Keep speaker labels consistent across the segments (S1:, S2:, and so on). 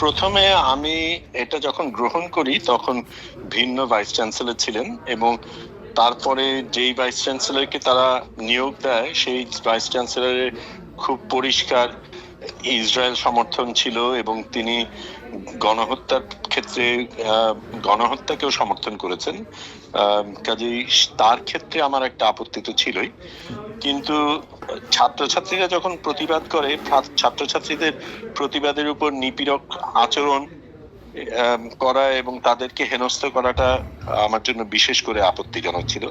S1: প্রথমে আমি এটা যখন গ্রহণ করি তখন ভিন্ন ভাইস চ্যান্সেলর ছিলেন, এবং তারপরে যেই ভাইস চ্যান্সেলরকে তারা নিয়োগ দেয় সেই ভাইস চ্যান্সেলরের খুব পরিষ্কার ইসরায়েল সমর্থন ছিল, এবং তিনি গণহত্যার ক্ষেত্রে গণহত্যাকেও সমর্থন করেছেন। কাজেই তার ক্ষেত্রে আমার একটা আপত্তি তো ছিলই, কিন্তু ছাত্রছাত্রীরা যখন প্রতিবাদ করে, ছাত্রছাত্রীদের প্রতিবাদের উপর নিপীড়ক আচরণ করা এবং তাদেরকে হেনস্থা করাটা আমার জন্য বিশেষ করে আপত্তিজনক ছিল।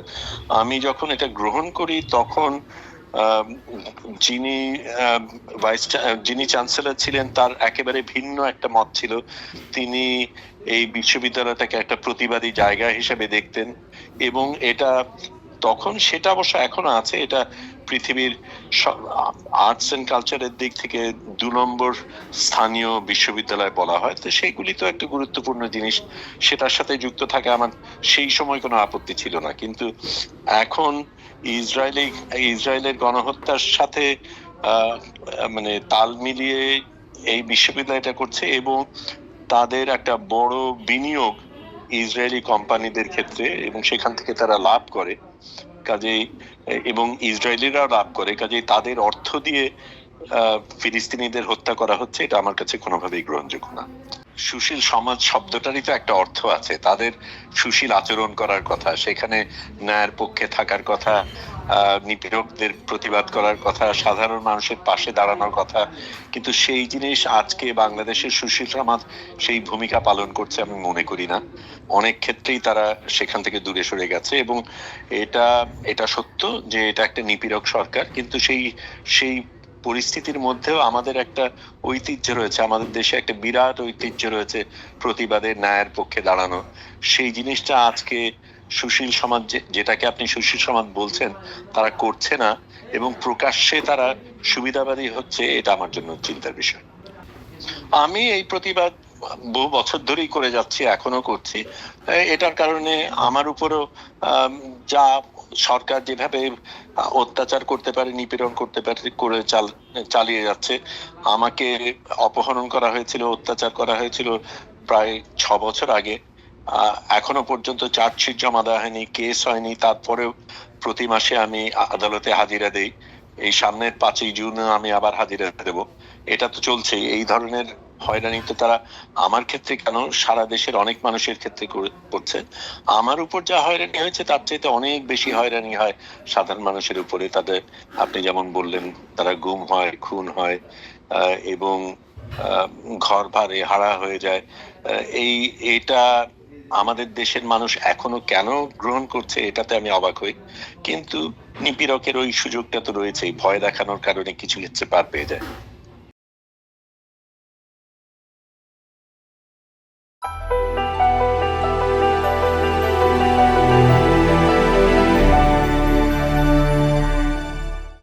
S1: আমি যখন এটা গ্রহণ করি তখন যিনি চ্যান্সেলর ছিলেন তার একেবারে ভিন্ন একটা মত ছিল। তিনি এই বিশ্ববিদ্যালয়টাকে একটা প্রতিবাদী জায়গা হিসেবে দেখতেন, এবং এটা তখন, সেটা অবশ্য এখনো আছে, এটা পৃথিবীর আর্টস এন্ড কালচারের দিক থেকে 2 নম্বর স্থানীয় বিশ্ববিদ্যালয় বলা হয়। তো সেইগুলি তো একটা গুরুত্বপূর্ণ জিনিস, সেটার সাথে যুক্ত থাকে আমার সেই সময় কোনো আপত্তি ছিল না। কিন্তু এখন ইসরায়েলের গণহত্যার সাথে মানে তাল মিলিয়ে এই বিশ্ববিদ্যালয়টা করছে, এবং তাদের একটা বড় বিনিয়োগ ইসরায়েলি কোম্পানিদের ক্ষেত্রে, এবং সেখান থেকে তারা লাভ করে, কাজেই এবং ইসরায়েলিরাও লাভ করে, কাজেই তাদের অর্থ দিয়ে ফিলিস্তিনিদের হত্যা করা হচ্ছে, এটা আমার কাছে কোনোভাবেই গ্রহণযোগ্য না। সুশীল সমাজ শব্দটারই তো একটা অর্থ আছে, তাদের সুশীল আচরণ করার কথা, সেখানে ন্যায়ের পক্ষে থাকার কথা, নিপীড়কদের প্রতিবাদ করার কথা, সাধারণ মানুষের পাশে দাঁড়ানোর কথা। কিন্তু সেই জিনিস আজকে বাংলাদেশের সুশীল সমাজ সেই ভূমিকা পালন করছে আমি মনে করি না। অনেক ক্ষেত্রেই তারা সেখান থেকে দূরে সরে গেছে, এবং এটা সত্য যে এটা একটা নিপীড়ক সরকার, কিন্তু সেই পরিস্থিতির মধ্যেও আমাদের একটা ঐতিহ্য রয়েছে, আমাদের দেশে একটা বিরাট ঐতিহ্য রয়েছে প্রতিবাদের, ন্যায়ের পক্ষে দাঁড়ানো। সেই জিনিসটা আজকে সুশীল সমাজ, যেটাকে আপনি সুশীল সমাজ বলছেন, তারা করছে না, এবং প্রকাশ্যে তারা সুবিধাবাদী হচ্ছে, এটা আমার জন্য চিন্তার বিষয়। আমি এই প্রতিবাদ বহু বছর ধরেই করে যাচ্ছি, এখনো করছি। এটার কারণে আমার উপরও যা সরকার যেভাবে অত্যাচার করতে পারে, নিপীড়ন করতে পারে, করে চালিয়ে যাচ্ছে। আমাকে অপহরণ করা হয়েছিল, অত্যাচার করা হয়েছিল প্রায় 6 বছর আগে। এখনো পর্যন্ত চার্জশিট জমা দেওয়া হয়নি, কেস হয়নি, তারপরেও প্রতি মাসে আমি আদালতে হাজিরা দেই। এই সামনের 5ই জুন আমি আবার হাজিরা দেব। এটা তো চলছেই। এই ধরনের হয়রানি তো তারা আমার ক্ষেত্রে কেন, সারা দেশের অনেক মানুষের ক্ষেত্রে করছে। আমার উপর যা হয়রানি হয়েছে তার চাইতে অনেক বেশি হয়রানি হয় সাধারণ মানুষের উপরে। তাদের, আপনি যেমন বললেন, তারা গুম হয়, খুন হয়, এবং ঘর ভাড়ে হারা হয়ে যায়। এটা আমাদের দেশের মানুষ এখনো কেন গ্রহণ করছে, এটাতে আমি অবাক হই। কিন্তু নিপীড়কের ওই সুযোগটা তো রয়েছেই, ভয় দেখানোর কারণে কিছু ক্ষেত্রে পার পেয়ে যায়।